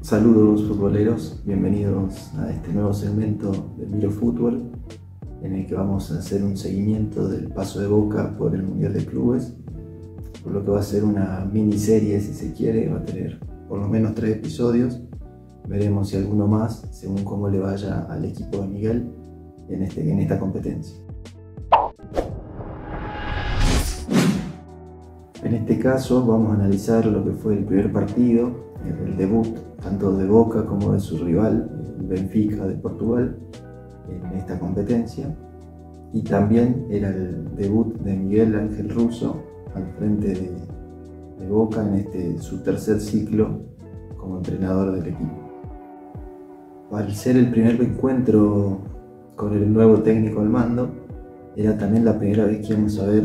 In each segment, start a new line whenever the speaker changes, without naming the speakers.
Saludos futboleros, bienvenidos a este nuevo segmento de Miro Fútbol, en el que vamos a hacer un seguimiento del paso de Boca por el Mundial de Clubes, por lo que va a ser una miniserie si se quiere, va a tener por lo menos 3 episodios, veremos si alguno más según cómo le vaya al equipo de Miguel en esta competencia. En este caso vamos a analizar lo que fue el primer partido, el debut tanto de Boca como de su rival, el Benfica de Portugal, en esta competencia. Y también era el debut de Miguel Ángel Russo al frente de Boca en su tercer ciclo como entrenador del equipo. Al ser el primer encuentro con el nuevo técnico al mando, era también la primera vez que íbamos a ver,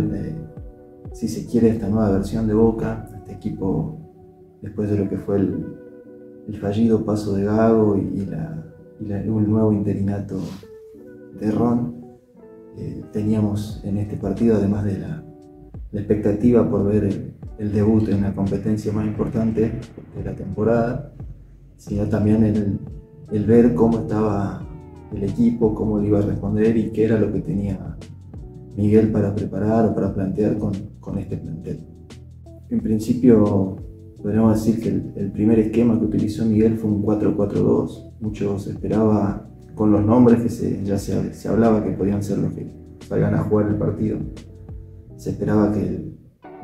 si se quiere, esta nueva versión de Boca, este equipo después de lo que fue el fallido paso de Gago y un nuevo interinato de Ron. Teníamos en este partido, además de la expectativa por ver el debut en la competencia más importante de la temporada, sino también el ver cómo estaba el equipo, cómo le iba a responder y qué era lo que tenía Miguel para preparar o para plantear con este plantel. En principio, podríamos decir que el primer esquema que utilizó Miguel fue un 4-4-2. Muchos esperaban, con los nombres que ya se hablaba que podían ser los que salgan a jugar el partido, se esperaba que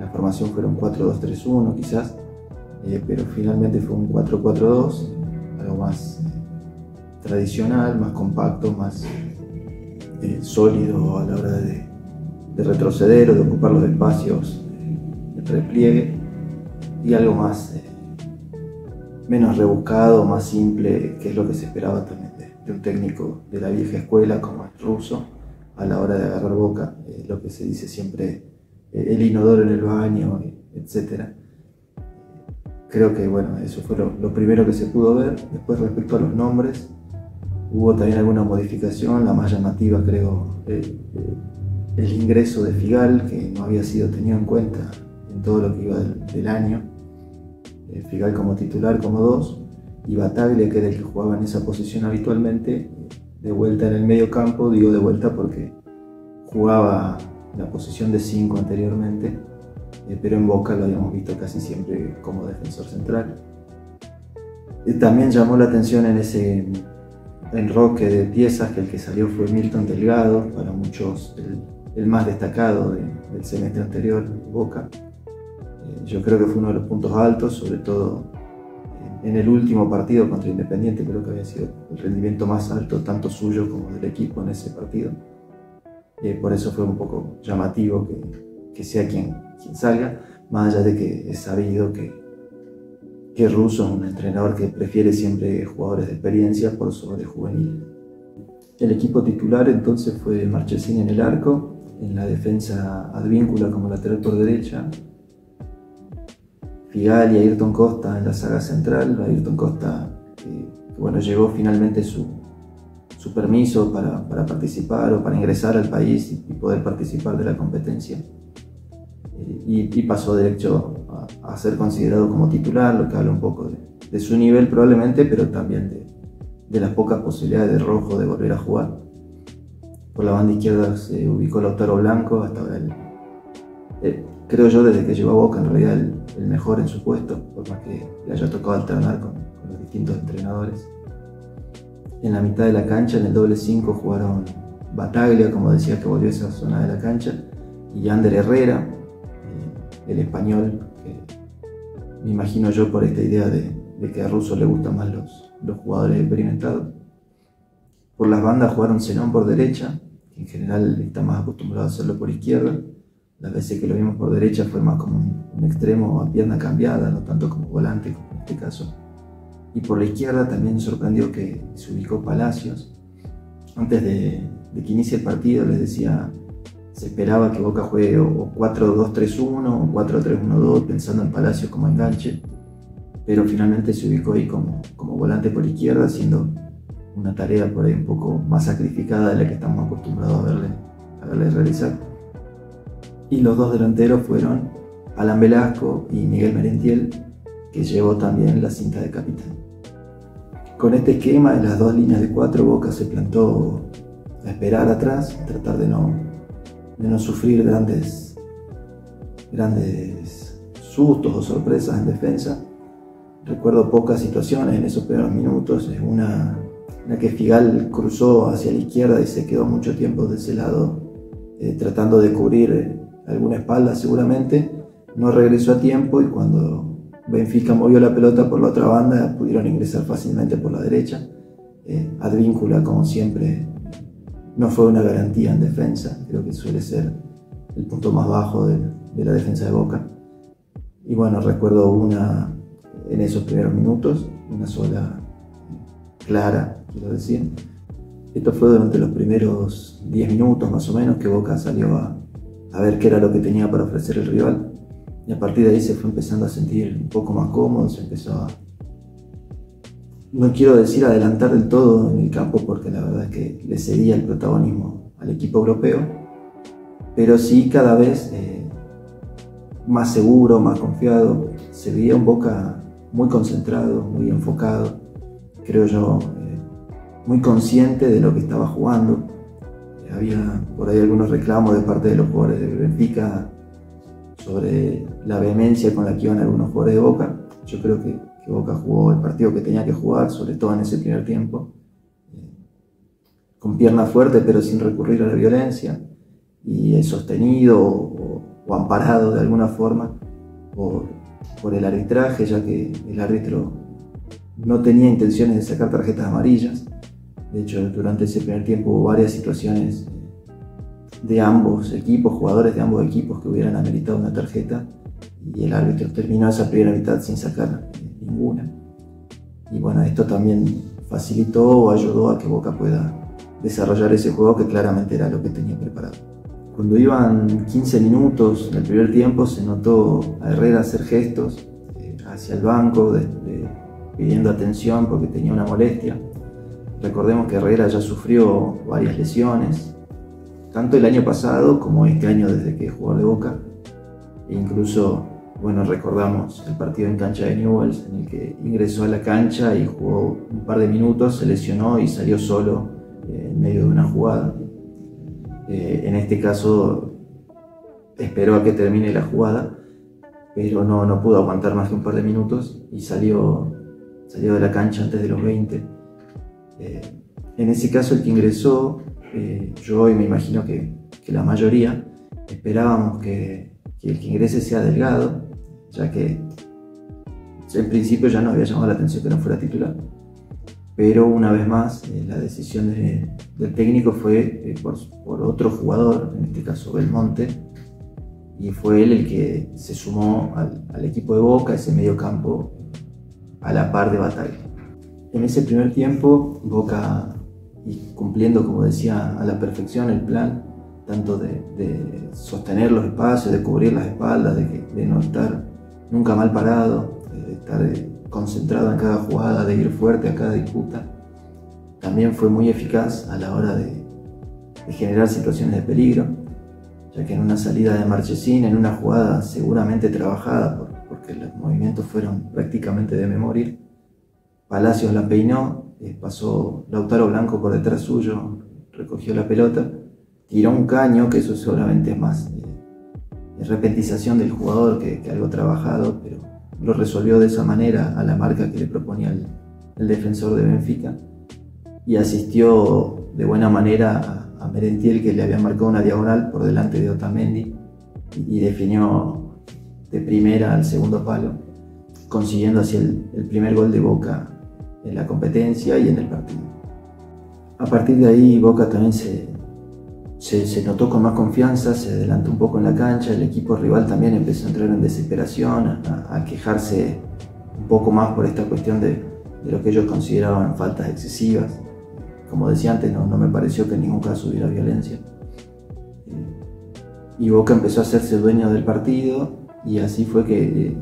la formación fuera un 4-2-3-1 quizás, pero finalmente fue un 4-4-2, algo más tradicional, más compacto, más sólido a la hora de retroceder o de ocupar los espacios de repliegue, y algo más menos rebuscado, más simple, que es lo que se esperaba también de un técnico de la vieja escuela como es Russo a la hora de agarrar Boca, lo que se dice siempre, el inodoro en el baño, etc. Creo que bueno, eso fue lo primero que se pudo ver. Después, respecto a los nombres, hubo también alguna modificación, la más llamativa creo, el ingreso de Figal, que no había sido tenido en cuenta en todo lo que iba del año. Figal como titular, como 2, y Bataglia, que era el que jugaba en esa posición habitualmente, de vuelta en el medio campo. Digo de vuelta porque jugaba la posición de 5 anteriormente, pero en Boca lo habíamos visto casi siempre como defensor central. También llamó la atención en ese enroque de piezas que el que salió fue Milton Delgado, para muchos el más destacado del semestre anterior en Boca. Yo creo que fue uno de los puntos altos, sobre todo en el último partido contra Independiente. Creo que había sido el rendimiento más alto, tanto suyo como del equipo en ese partido. Por eso fue un poco llamativo que sea quien salga, más allá de que es sabido que Russo es un entrenador que prefiere siempre jugadores de experiencia por sobre juveniles. El equipo titular entonces fue Marchesín en el arco, en la defensa Advíncula como lateral por derecha, Figal y Ayrton Costa en la saga central. Ayrton Costa, bueno, llegó finalmente su permiso para participar o para ingresar al país y poder participar de la competencia, y pasó derecho a ser considerado como titular, lo que habla un poco de su nivel probablemente, pero también de las pocas posibilidades de Rojo de volver a jugar. Por la banda izquierda se ubicó Lautaro Blanco, hasta ahora creo yo desde que llegó a Boca en realidad el mejor en su puesto, por más que le haya tocado alternar con los distintos entrenadores. En la mitad de la cancha, en el doble 5, jugaron Bataglia, como decía, que volvió a esa zona de la cancha, y Ander Herrera, el español, que me imagino yo por esta idea de que a Russo le gustan más los jugadores experimentados. Por las bandas jugaron Zenón por derecha, que en general está más acostumbrado a hacerlo por izquierda. Las veces que lo vimos por derecha fue más como un extremo a pierna cambiada, no tanto como volante como en este caso. Y por la izquierda también sorprendió que se ubicó Palacios. Antes de que inicie el partido, les decía, se esperaba que Boca juegue o 4-2-3-1 o 4-3-1-2, pensando en Palacios como enganche, pero finalmente se ubicó ahí como volante por izquierda, haciendo una tarea por ahí un poco más sacrificada de la que estamos acostumbrados a verle realizar. Y los dos delanteros fueron Alan Velasco y Miguel Merentiel, que llevó también la cinta de capitán. Con este esquema, en las dos líneas de 4, Boca se plantó a esperar atrás, a tratar de no sufrir grandes sustos o sorpresas en defensa. Recuerdo pocas situaciones en esos primeros minutos, una que Figal cruzó hacia la izquierda y se quedó mucho tiempo de ese lado, tratando de cubrir alguna espalda seguramente. No regresó a tiempo y cuando Benfica movió la pelota por la otra banda pudieron ingresar fácilmente por la derecha. Advíncula, como siempre, no fue una garantía en defensa, creo que suele ser el punto más bajo de la defensa de Boca. Y bueno, recuerdo una en esos primeros minutos, una sola clara, quiero decir. Esto fue durante los primeros 10 minutos más o menos que Boca salió a ver qué era lo que tenía para ofrecer el rival. Y a partir de ahí se fue empezando a sentir un poco más cómodo, se empezó a, no quiero decir adelantar del todo en el campo porque la verdad es que le cedía el protagonismo al equipo europeo, pero sí cada vez más seguro, más confiado. Se veía un Boca muy concentrado, muy enfocado, creo yo, muy consciente de lo que estaba jugando. Había por ahí algunos reclamos de parte de los jugadores de Benfica sobre la vehemencia con la que iban algunos jugadores de Boca. Yo creo que Boca jugó el partido que tenía que jugar, sobre todo en ese primer tiempo, con pierna fuerte pero sin recurrir a la violencia, y sostenido o amparado de alguna forma por el arbitraje, ya que el árbitro no tenía intenciones de sacar tarjetas amarillas. De hecho, durante ese primer tiempo hubo varias situaciones de ambos equipos, jugadores de ambos equipos que hubieran ameritado una tarjeta, y el árbitro terminó esa primera mitad sin sacar ninguna. Y bueno, esto también facilitó o ayudó a que Boca pueda desarrollar ese juego que claramente era lo que tenía preparado. Cuando iban 15 minutos del primer tiempo se notó a Herrera hacer gestos hacia el banco pidiendo atención porque tenía una molestia. Recordemos que Herrera ya sufrió varias lesiones, tanto el año pasado como este año desde que es jugador de Boca. E incluso, bueno, recordamos el partido en cancha de Newell's en el que ingresó a la cancha y jugó un par de minutos, se lesionó y salió solo en medio de una jugada. En este caso esperó a que termine la jugada, pero no pudo aguantar más que un par de minutos y salió de la cancha antes de los 20. En ese caso el que ingresó, yo y me imagino que la mayoría, esperábamos que el que ingrese sea Delgado, ya que en principio ya nos había llamado la atención que no fuera titular. Pero una vez más la decisión del técnico fue por otro jugador, en este caso Belmonte, y fue él el que se sumó al equipo de Boca, ese medio campo a la par de Bataglia. En ese primer tiempo Boca, y cumpliendo, como decía, a la perfección el plan, tanto de sostener los espacios, de cubrir las espaldas, de no estar nunca mal parado, de estar concentrado en cada jugada, de ir fuerte a cada disputa, también fue muy eficaz a la hora de generar situaciones de peligro, ya que en una salida de Marchesín, en una jugada seguramente trabajada, porque los movimientos fueron prácticamente de memoria, Palacios la peinó, pasó Lautaro Blanco por detrás suyo, recogió la pelota, tiró un caño, que eso seguramente es más repentización del jugador que algo trabajado, pero lo resolvió de esa manera a la marca que le proponía el defensor de Benfica, y asistió de buena manera a Merentiel, que le había marcado una diagonal por delante de Otamendi, y definió de primera al segundo palo, consiguiendo así el primer gol de Boca en la competencia y en el partido. A partir de ahí Boca también se notó con más confianza, se adelantó un poco en la cancha, el equipo rival también empezó a entrar en desesperación, a quejarse un poco más por esta cuestión de lo que ellos consideraban faltas excesivas. Como decía antes, no me pareció que en ningún caso hubiera violencia. Y Boca empezó a hacerse dueño del partido, y así fue que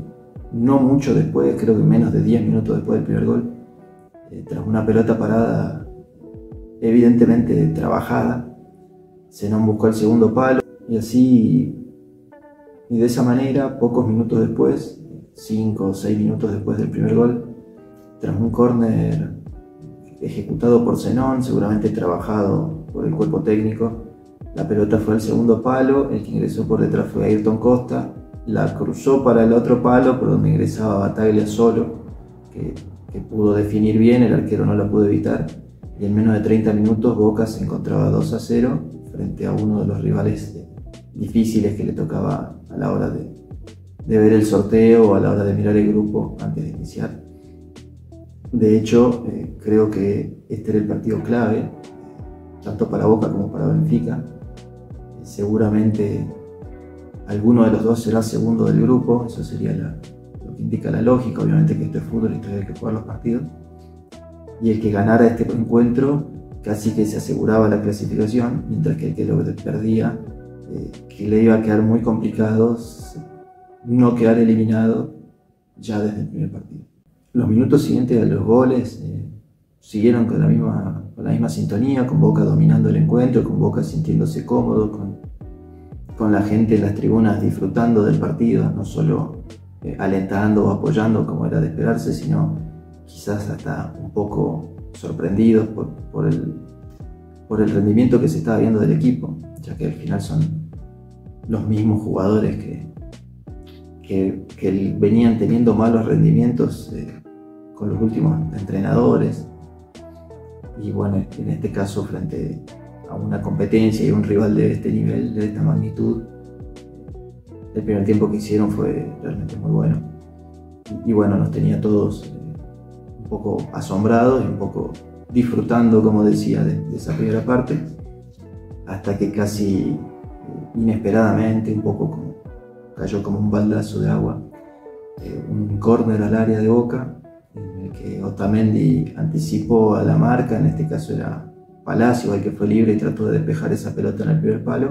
no mucho después, creo que menos de 10 minutos después del primer gol, tras una pelota parada evidentemente trabajada, Zenón buscó el segundo palo, y de esa manera, pocos minutos después, 5 o 6 minutos después del primer gol, tras un córner ejecutado por Zenón, seguramente trabajado por el cuerpo técnico. La pelota fue al segundo palo, el que ingresó por detrás fue Ayrton Costa, la cruzó para el otro palo por donde ingresaba Battaglia solo, que pudo definir bien, el arquero no la pudo evitar, y en menos de 30 minutos Boca se encontraba 2-0 frente a uno de los rivales difíciles que le tocaba a la hora de ver el sorteo o a la hora de mirar el grupo antes de iniciar. De hecho, creo que este era el partido clave, tanto para Boca como para Benfica. Seguramente alguno de los dos será segundo del grupo, eso sería lo que indica la lógica. Obviamente que esto es fútbol y todavía hay que jugar los partidos. Y el que ganara este encuentro casi que se aseguraba la clasificación, mientras que el que lo perdía, que le iba a quedar muy complicado no quedar eliminado ya desde el primer partido. Los minutos siguientes a los goles siguieron con la misma sintonía, con Boca dominando el encuentro, con Boca sintiéndose cómodo, con la gente en las tribunas disfrutando del partido, no solo alentando o apoyando como era de esperarse, sino quizás hasta un poco sorprendidos por el rendimiento que se estaba viendo del equipo, ya que al final son los mismos jugadores que venían teniendo malos rendimientos con los últimos entrenadores. Y bueno, en este caso, frente a una competencia y un rival de este nivel, de esta magnitud, el primer tiempo que hicieron fue realmente muy bueno. Y bueno, nos tenía todos un poco asombrados y un poco disfrutando, como decía, de esa primera parte, hasta que casi inesperadamente, un poco cayó como un baldazo de agua, un córner al área de Boca, en el que Otamendi anticipó a la marca, en este caso era Palacio el que fue libre y trató de despejar esa pelota en el primer palo.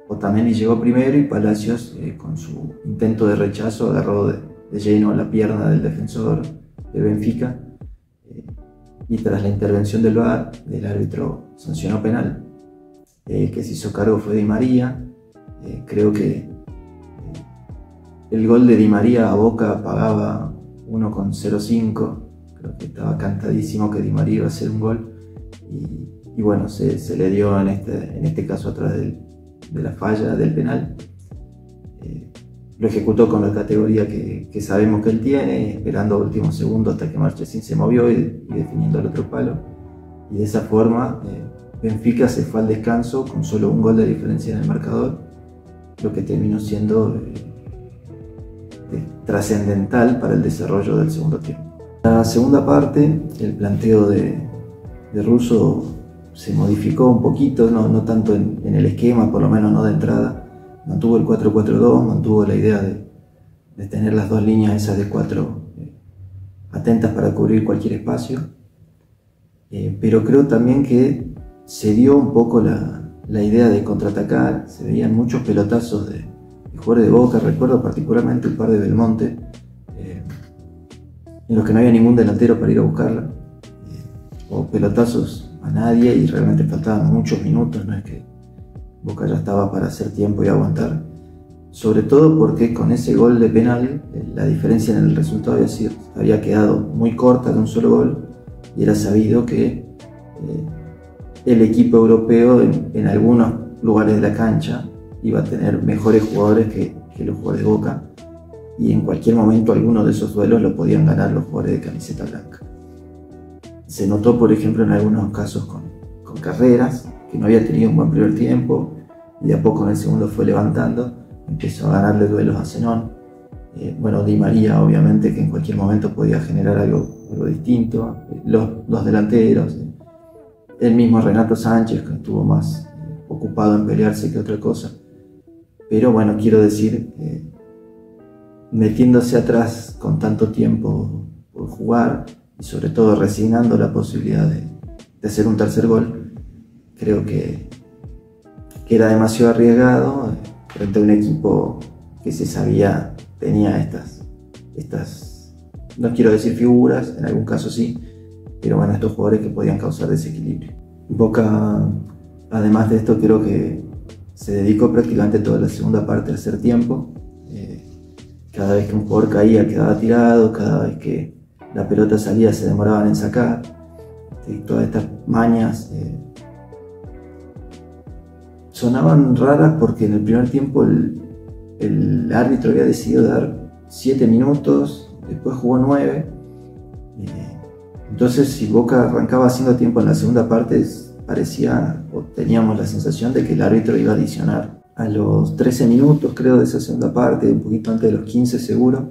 Otamendi llegó primero y Palacios, con su intento de rechazo, agarró de lleno la pierna del defensor de Benfica, y tras la intervención del VAR, el árbitro sancionó penal. El que se hizo cargo fue Di María. Creo que el gol de Di María a Boca pagaba 1,05, creo que estaba cantadísimo que Di María iba a hacer un gol, y bueno, se le dio en este caso a través de la falla del penal. Lo ejecutó con la categoría que sabemos que él tiene, esperando último segundo hasta que Marchesín se movió y definiendo el otro palo, y de esa forma Benfica se fue al descanso con solo un gol de diferencia en el marcador, lo que terminó siendo trascendental para el desarrollo del segundo tiempo. La segunda parte, el planteo de Russo se modificó un poquito, no tanto en el esquema, por lo menos no de entrada. Mantuvo el 4-4-2, mantuvo la idea de tener las dos líneas esas de 4 atentas para cubrir cualquier espacio, pero creo también que se dio un poco la idea de contraatacar. Se veían muchos pelotazos de jugadores de Boca, recuerdo particularmente un par de Belmonte, en los que no había ningún delantero para ir a buscarla, o pelotazos a nadie y realmente faltaban muchos minutos, no es que Boca ya estaba para hacer tiempo y aguantar, sobre todo porque con ese gol de penal la diferencia en el resultado había quedado muy corta de un solo gol, y era sabido que el equipo europeo en algunos lugares de la cancha iba a tener mejores jugadores que los jugadores de Boca, y en cualquier momento alguno de esos duelos lo podían ganar los jugadores de camiseta blanca. Se notó, por ejemplo, en algunos casos con Carreras, que no había tenido un buen primer tiempo, y de a poco en el segundo fue levantando, empezó a ganarle duelos a Zenón. Bueno, Di María obviamente que en cualquier momento podía generar algo distinto, los delanteros, el mismo Renato Sánchez, que estuvo más ocupado en pelearse que otra cosa. Pero bueno, quiero decir, metiéndose atrás con tanto tiempo por jugar y sobre todo resignando la posibilidad de hacer un tercer gol, creo que era demasiado arriesgado frente a un equipo que se sabía tenía estas, no quiero decir figuras, en algún caso sí, pero bueno, estos jugadores que podían causar desequilibrio. Boca, además de esto, creo que se dedicó prácticamente toda la segunda parte a hacer tiempo. Cada vez que un jugador caía quedaba tirado, cada vez que la pelota salía se demoraban en sacar. todas estas mañas sonaban raras porque en el primer tiempo el árbitro había decidido dar 7 minutos, después jugó 9. Entonces, si Boca arrancaba haciendo tiempo en la segunda parte, parecía, o teníamos la sensación de que el árbitro iba a adicionar. A los 13 minutos, creo, de esa segunda parte, un poquito antes de los 15 seguro,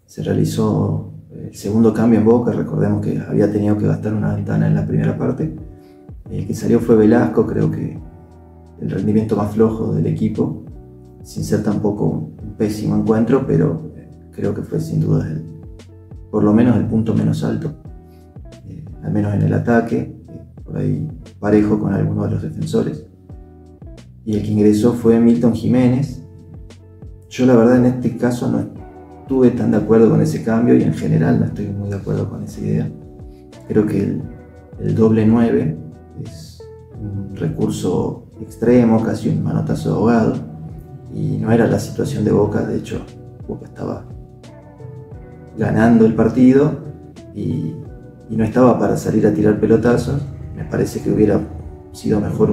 se realizó el segundo cambio en Boca. Recordemos que había tenido que gastar una ventana en la primera parte. El que salió fue Velasco, creo que el rendimiento más flojo del equipo, sin ser tampoco un pésimo encuentro, pero creo que fue sin duda por lo menos el punto menos alto, al menos en el ataque, por ahí parejo con algunos de los defensores. Y el que ingresó fue Milton Jiménez. Yo la verdad en este caso no estuve tan de acuerdo con ese cambio y en general no estoy muy de acuerdo con esa idea. Creo que el doble 9 es un recurso extremo, casi un manotazo de ahogado, y no era la situación de Boca. De hecho, Boca estaba ganando el partido y no estaba para salir a tirar pelotazos. Me parece que hubiera sido mejor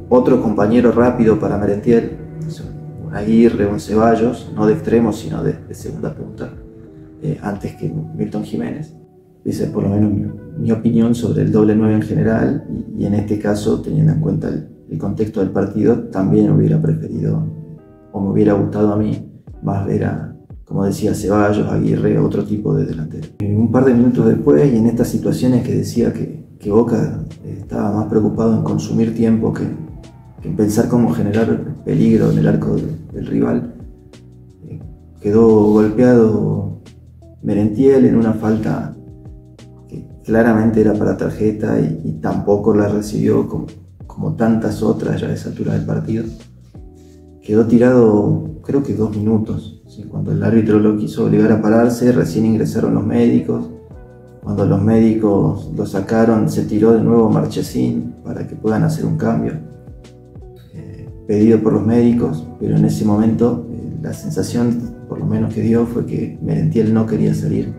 otro compañero rápido para Merentiel, un Aguirre, un Ceballos, no de extremo sino de segunda punta, antes que Milton Jiménez. Esa es por lo menos mi opinión sobre el doble 9 en general, y en este caso, teniendo en cuenta el contexto del partido, también hubiera preferido, o me hubiera gustado a mí, más ver a, como decía, Ceballos, Aguirre, otro tipo de delantero. Un par de minutos después, y en estas situaciones que decía que Boca estaba más preocupado en consumir tiempo que en pensar cómo generar peligro en el arco del rival, quedó golpeado Merentiel en una falta que claramente era para tarjeta y tampoco la recibió como tantas otras ya a esa altura del partido. Quedó tirado creo que 2 minutos. ¿Sí? Cuando el árbitro lo quiso obligar a pararse, recién ingresaron los médicos. Cuando los médicos lo sacaron, se tiró de nuevo Marchesín para que puedan hacer un cambio pedido por los médicos, pero en ese momento la sensación, por lo menos que dio, fue que Merentiel no quería salir.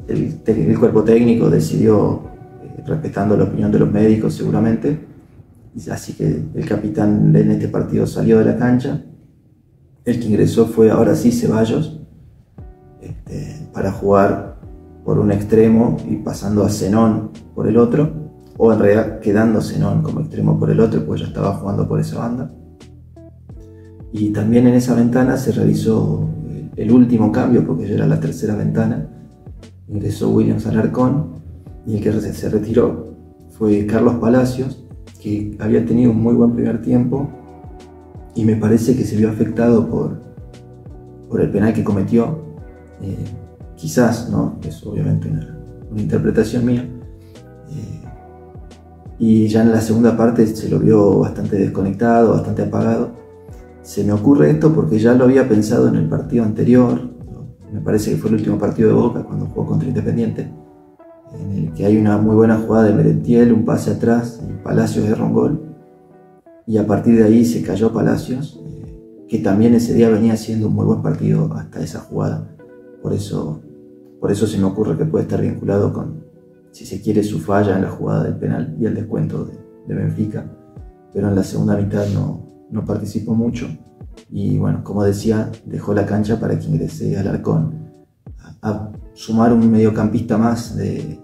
El cuerpo técnico decidió, respetando la opinión de los médicos seguramente, así que el capitán en este partido salió de la cancha. El que ingresó fue ahora sí Ceballos, para jugar por un extremo y pasando a Zenón por el otro, o en realidad quedando Zenón como extremo por el otro, pues ya estaba jugando por esa banda. Y también en esa ventana se realizó el último cambio, porque ya era la tercera ventana. Ingresó Williams Alarcón, y el que se retiró fue Carlos Palacios, que había tenido un muy buen primer tiempo y me parece que se vio afectado por el penal que cometió. Quizás, ¿no? Es obviamente una interpretación mía. Y ya en la segunda parte se lo vio bastante desconectado, bastante apagado. Se me ocurre esto porque ya lo había pensado en el partido anterior, me parece que fue el último partido de Boca cuando jugó contra Independiente, en el que hay una muy buena jugada de Merentiel, un pase atrás y Palacios erra un gol, y a partir de ahí se cayó Palacios, que también ese día venía haciendo un muy buen partido hasta esa jugada. Por eso se me ocurre que puede estar vinculado con, si se quiere, su falla en la jugada del penal y el descuento de Benfica, pero en la segunda mitad no participó mucho y bueno, como decía, dejó la cancha para que ingrese Alarcón a sumar un mediocampista más de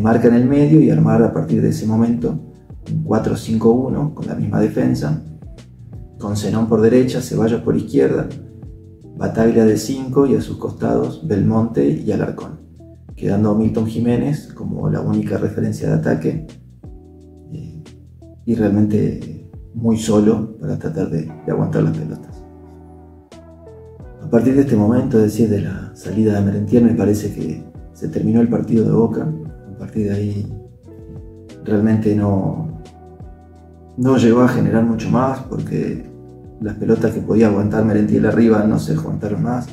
marca en el medio y armar a partir de ese momento un 4-5-1 con la misma defensa, con Zenón por derecha, Ceballos por izquierda, Bataglia de 5 y a sus costados Belmonte y Alarcón, quedando Milton Jiménez como la única referencia de ataque y realmente muy solo para tratar de aguantar las pelotas. A partir de este momento, es decir, de la salida de Merentiel, me parece que se terminó el partido de Boca. A partir de ahí realmente no llegó a generar mucho más porque las pelotas que podía aguantar Merentiel arriba no se aguantaron más,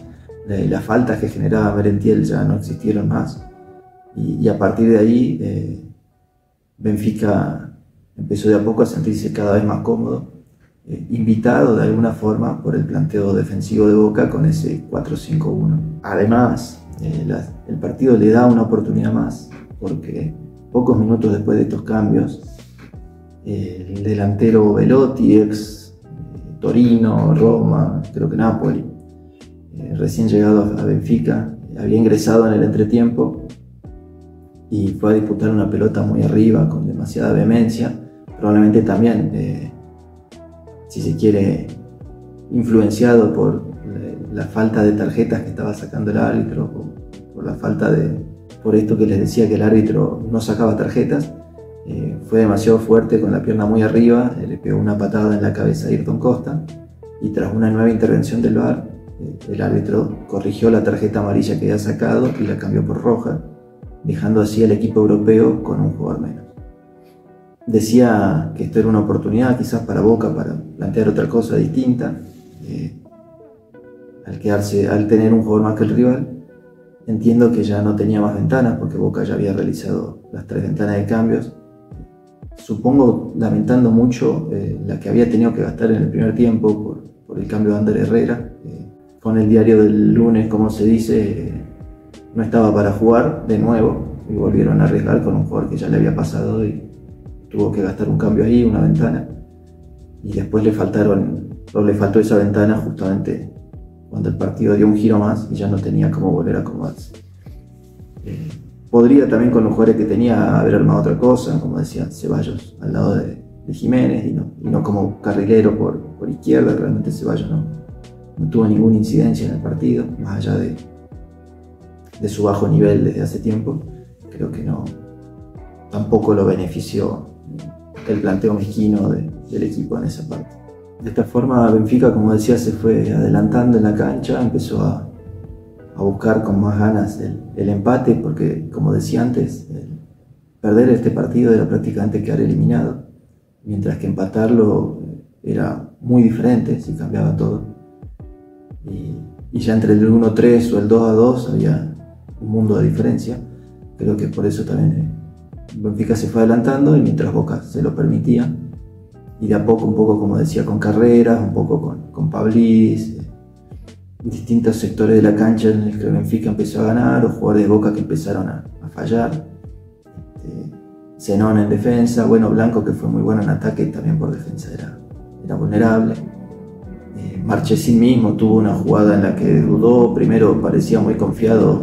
las faltas que generaba Merentiel ya no existieron más y a partir de ahí Benfica empezó de a poco a sentirse cada vez más cómodo, invitado de alguna forma por el planteo defensivo de Boca con ese 4-5-1. Además, el partido le da una oportunidad más, porque pocos minutos después de estos cambios, el delantero Belotti, ex Torino, Roma, creo que Napoli, recién llegado a Benfica, había ingresado en el entretiempo y fue a disputar una pelota muy arriba con demasiada vehemencia, probablemente también, si se quiere, influenciado por la falta de tarjetas que estaba sacando el árbitro, por esto que les decía que el árbitro no sacaba tarjetas. Fue demasiado fuerte, con la pierna muy arriba, le pegó una patada en la cabeza a Ayrton Costa, y tras una nueva intervención del VAR, el árbitro corrigió la tarjeta amarilla que había sacado y la cambió por roja, dejando así al equipo europeo con un jugador menos. Decía que esto era una oportunidad quizás para Boca para plantear otra cosa distinta. Al tener un jugador más que el rival, entiendo que ya no tenía más ventanas, porque Boca ya había realizado las 3 ventanas de cambios. Supongo lamentando mucho la que había tenido que gastar en el primer tiempo por el cambio de Ander Herrera. Con el diario del lunes, como se dice, no estaba para jugar de nuevo y volvieron a arriesgar con un jugador que ya le había pasado y tuvo que gastar un cambio ahí, una ventana. Y después le faltó esa ventana justamente cuando el partido dio un giro más y ya no tenía cómo volver a acomodarse. Podría también, con los jugadores que tenía, haber armado otra cosa, como decía Ceballos, al lado de Jiménez, y no como carrilero por izquierda. Realmente Ceballos no tuvo ninguna incidencia en el partido, más allá de su bajo nivel desde hace tiempo. Creo que tampoco lo benefició el planteo mezquino del equipo en esa parte. De esta forma, Benfica, como decía, se fue adelantando en la cancha, empezó a buscar con más ganas el empate, porque, como decía antes, perder este partido era prácticamente quedar eliminado, mientras que empatarlo era muy diferente, si cambiaba todo. Y ya entre el 1-3 o el 2-2 había un mundo de diferencia. Creo que por eso también Benfica se fue adelantando, y mientras Boca se lo permitía, y de a poco, un poco como decía, con carreras, un poco con Pavlidis, distintos sectores de la cancha en el que Benfica empezó a ganar, o jugadores de Boca que empezaron a fallar. Zenón en defensa, bueno, Blanco, que fue muy bueno en ataque, también por defensa era vulnerable. Marchesín mismo tuvo una jugada en la que dudó, primero parecía muy confiado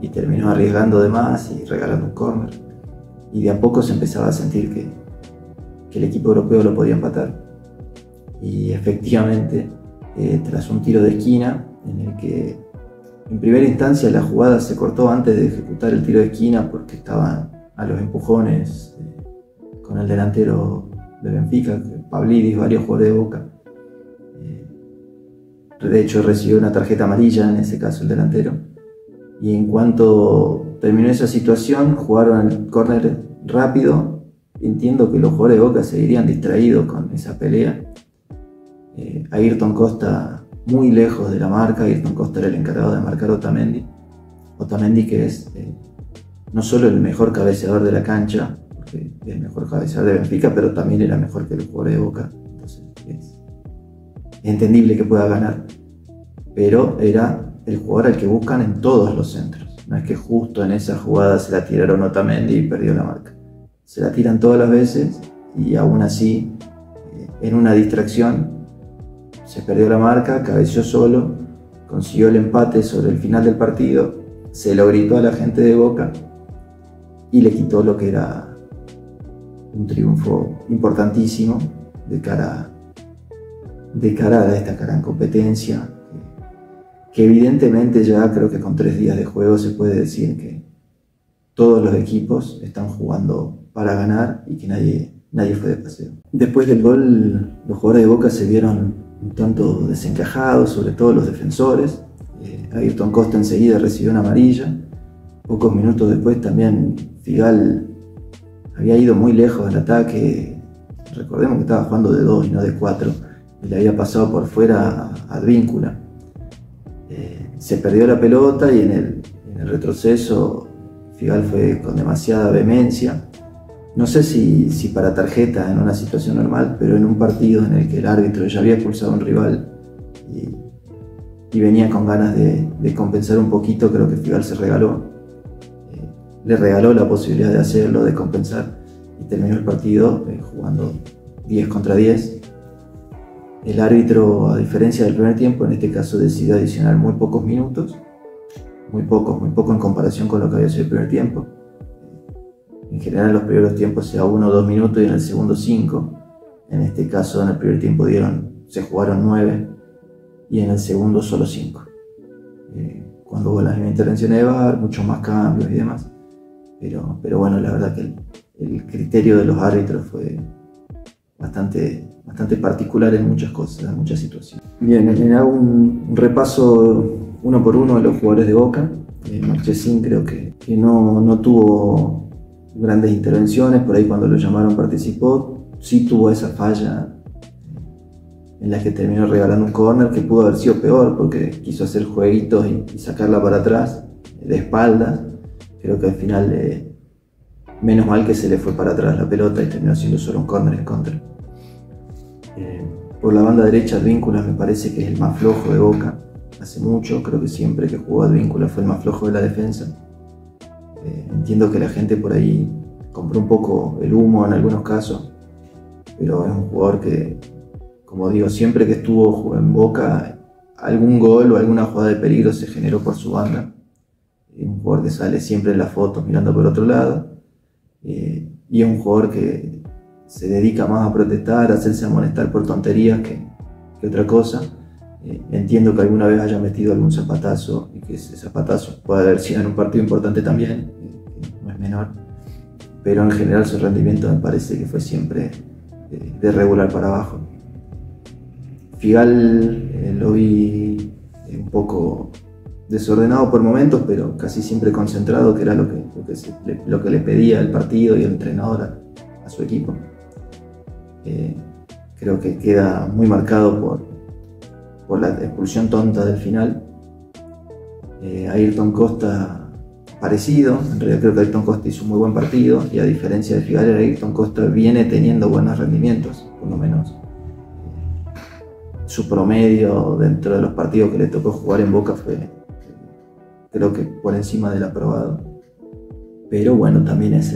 y terminó arriesgando de más y regalando un córner, y de a poco se empezaba a sentir que el equipo europeo lo podía empatar. Y efectivamente, tras un tiro de esquina en el que en primera instancia la jugada se cortó antes de ejecutar el tiro de esquina, porque estaban a los empujones con el delantero de Benfica, Pavlidis, varios jugadores de Boca. De hecho, recibió una tarjeta amarilla, en ese caso el delantero, y en cuanto terminó esa situación, jugaron el córner rápido. Entiendo que los jugadores de Boca seguirían distraídos con esa pelea. Ayrton Costa muy lejos de la marca. Ayrton Costa era el encargado de marcar a Otamendi, que es no solo el mejor cabeceador de la cancha, porque es el mejor cabeceador de Benfica, pero también era mejor que los jugadores de Boca. Entonces es entendible que pueda ganar, pero era el jugador al que buscan en todos los centros. No es que justo en esa jugada se la tiraron a Otamendi y perdió la marca. Se la tiran todas las veces, y aún así, en una distracción, se perdió la marca, cabeció solo, consiguió el empate sobre el final del partido, se lo gritó a la gente de Boca y le quitó lo que era un triunfo importantísimo de cara a esta gran competencia, que evidentemente ya creo que con 3 días de juego se puede decir que todos los equipos están jugando para ganar y que nadie fue de paseo. Después del gol, los jugadores de Boca se vieron un tanto desencajados, sobre todo los defensores. Ayrton Costa enseguida recibió una amarilla. Pocos minutos después también Figal había ido muy lejos del ataque. Recordemos que estaba jugando de 2 y no de 4, y le había pasado por fuera a Advíncula. Se perdió la pelota, y en el retroceso Figal fue con demasiada vehemencia. no sé si para tarjeta en una situación normal, pero en un partido en el que el árbitro ya había expulsado a un rival y venía con ganas de compensar un poquito, creo que Figal le regaló la posibilidad de hacerlo, de compensar, y terminó el partido jugando 10 contra 10. El árbitro, a diferencia del primer tiempo, en este caso decidió adicionar muy pocos minutos, muy poco en comparación con lo que había sido el primer tiempo. En general en los primeros tiempos sea 1 o 2 minutos y en el segundo 5. En este caso en el primer tiempo se jugaron 9 y en el segundo solo 5. Cuando hubo las intervenciones de VAR, muchos más cambios y demás. Pero bueno, la verdad que el criterio de los árbitros fue bastante particular en muchas cosas, en muchas situaciones. Bien, hago un repaso uno por uno de los jugadores de Boca. Marchesín creo que no tuvo grandes intervenciones, por ahí cuando lo llamaron participó, sí tuvo esa falla en la que terminó regalando un córner que pudo haber sido peor porque quiso hacer jueguitos y sacarla para atrás, de espaldas. Creo que al final, menos mal que se le fue para atrás la pelota y terminó siendo solo un córner en contra. Por la banda derecha, Advíncula me parece que es el más flojo de Boca. Hace mucho, creo que siempre que jugó Advíncula fue el más flojo de la defensa. Entiendo que la gente por ahí compró un poco el humo en algunos casos, pero es un jugador que, como digo, siempre que estuvo en Boca, algún gol o alguna jugada de peligro se generó por su banda. Es un jugador que sale siempre en las fotos mirando por otro lado, y es un jugador que se dedica más a protestar, a hacerse amonestar por tonterías que otra cosa. Entiendo que alguna vez haya metido algún zapatazo y que ese zapatazo puede haber sido en un partido importante también, no es menor, pero en general su rendimiento me parece que fue siempre de regular para abajo. Figal lo vi un poco desordenado por momentos, pero casi siempre concentrado, que era lo que le pedía el partido y el entrenador a su equipo. Creo que queda muy marcado por la expulsión tonta del final. Ayrton Costa parecido, en realidad creo que Ayrton Costa hizo un muy buen partido y a diferencia de Figal, Ayrton Costa viene teniendo buenos rendimientos, por lo menos su promedio dentro de los partidos que le tocó jugar en Boca fue, creo que por encima del aprobado, pero bueno, también es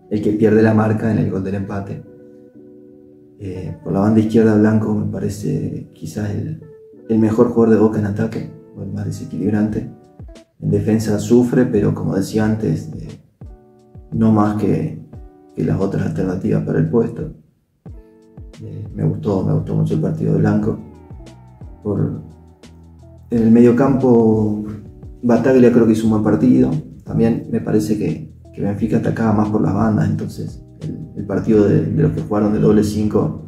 el que pierde la marca en el gol del empate. Por la banda izquierda, Blanco me parece quizás el mejor jugador de Boca en ataque, o el más desequilibrante. En defensa sufre, pero como decía antes, no más que las otras alternativas para el puesto. Me gustó mucho el partido de Blanco. En el mediocampo, Bataglia creo que hizo un buen partido. También me parece que Benfica atacaba más por las bandas, entonces el partido de los que jugaron de doble 5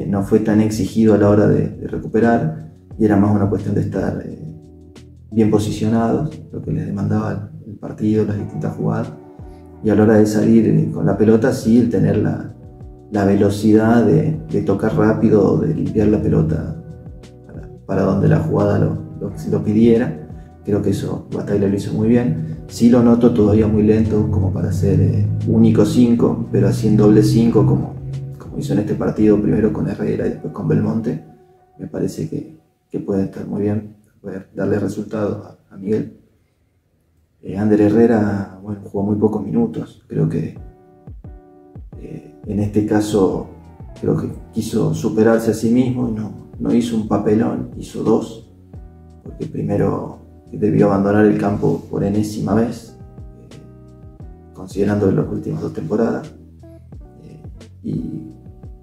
no fue tan exigido a la hora de recuperar y era más una cuestión de estar bien posicionados, lo que les demandaba el partido, las distintas jugadas, y a la hora de salir con la pelota sí el tener la velocidad de tocar rápido, de limpiar la pelota para donde la jugada lo pidiera. Creo que eso Bataglia lo hizo muy bien. Sí lo noto todavía muy lento como para ser único 5, pero así en doble 5 como hizo en este partido, primero con Herrera y después con Belmonte, me parece que puede estar muy bien, puede darle resultado a Miguel. Ander Herrera, bueno, jugó muy pocos minutos, creo que en este caso creo que quiso superarse a sí mismo y no hizo un papelón, hizo 2, porque primero debió abandonar el campo por enésima vez, considerando las últimas 2 temporadas, y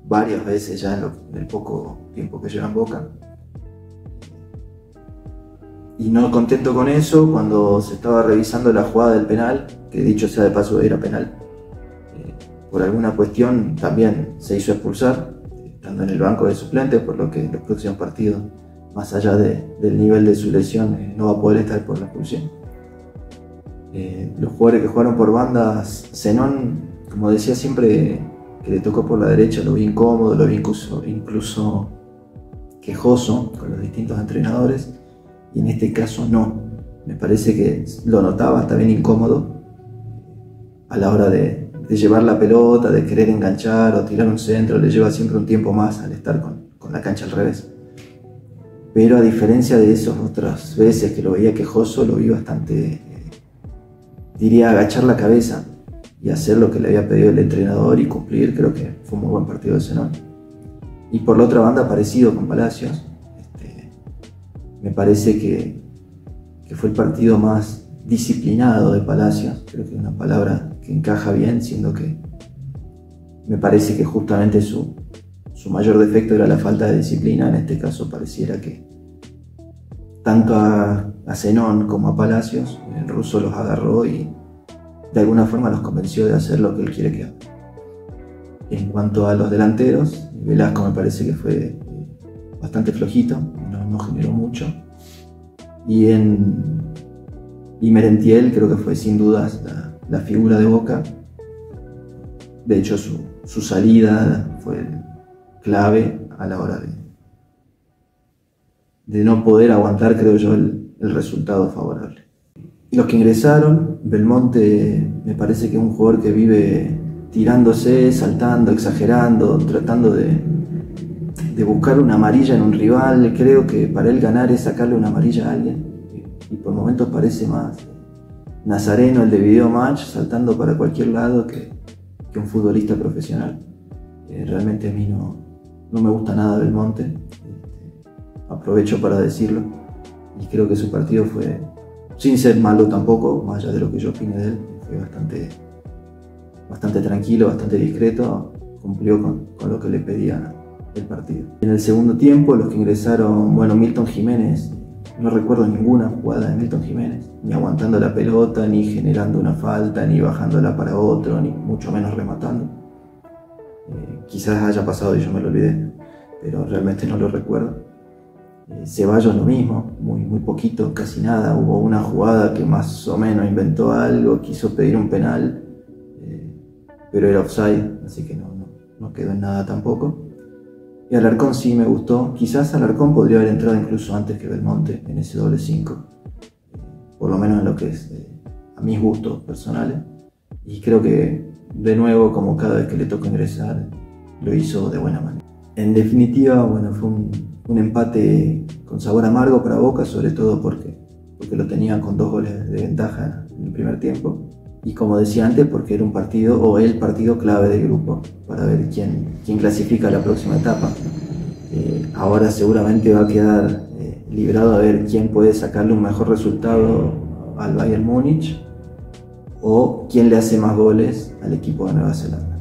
varias veces ya en el poco tiempo que lleva en Boca. Y no contento con eso, cuando se estaba revisando la jugada del penal, que dicho sea de paso era penal, por alguna cuestión también se hizo expulsar, estando en el banco de suplentes, por lo que en los próximos partidos, más allá del nivel de su lesión, no va a poder estar por la expulsión. Los jugadores que jugaron por bandas, Zenón, como decía siempre, que le tocó por la derecha, lo vi incómodo, lo vi incluso quejoso con los distintos entrenadores, y en este caso no. Me parece que lo notaba también incómodo a la hora de llevar la pelota, de querer enganchar o tirar un centro, le lleva siempre un tiempo más al estar con la cancha al revés. Pero a diferencia de esas otras veces que lo veía quejoso, lo vi bastante, diría, agachar la cabeza y hacer lo que le había pedido el entrenador y cumplir. Creo que fue un muy buen partido de Zenón. Y por la otra banda, parecido con Palacios, me parece que fue el partido más disciplinado de Palacios. Creo que es una palabra que encaja bien, siendo que me parece que justamente su mayor defecto era la falta de disciplina. En este caso pareciera que tanto a Zenón como a Palacios, el ruso los agarró y de alguna forma los convenció de hacer lo que él quiere que haga. En cuanto a los delanteros, Velasco me parece que fue bastante flojito, no generó mucho. Y Merentiel creo que fue sin dudas la figura de Boca. De hecho su salida fue clave a la hora de no poder aguantar, creo yo, el resultado favorable. Los que ingresaron, Belmonte me parece que es un jugador que vive tirándose, saltando, exagerando, tratando de buscar una amarilla en un rival. Creo que para él ganar es sacarle una amarilla a alguien, y por momentos parece más Nazareno, el de Video Match, saltando para cualquier lado que un futbolista profesional. Realmente a mí no me gusta nada Belmonte, aprovecho para decirlo, y creo que su partido fue, sin ser malo tampoco, más allá de lo que yo opine de él, fue bastante tranquilo, bastante discreto, cumplió con lo que le pedía el partido. En el segundo tiempo, los que ingresaron, bueno, Milton Jiménez, no recuerdo ninguna jugada de Milton Jiménez, ni aguantando la pelota, ni generando una falta, ni bajándola para otro, ni mucho menos rematando. Quizás haya pasado y yo me lo olvidé, pero realmente no lo recuerdo. Ceballos lo mismo, muy poquito, casi nada. Hubo una jugada que más o menos inventó algo, quiso pedir un penal, pero era offside, así que no quedó en nada tampoco. Y Alarcón sí me gustó. Quizás Alarcón podría haber entrado incluso antes que Belmonte en ese doble 5, por lo menos en lo que es a mis gustos personales. Y creo que, de nuevo, como cada vez que le tocó ingresar, lo hizo de buena manera. En definitiva, bueno, fue un empate con sabor amargo para Boca, sobre todo porque lo tenía con 2 goles de ventaja en el primer tiempo. Y como decía antes, porque era un partido, o el partido clave del grupo, para ver quién clasifica a la próxima etapa. Ahora seguramente va a quedar librado a ver quién puede sacarle un mejor resultado al Bayern Múnich, o quién le hace más goles al equipo de Nueva Zelanda.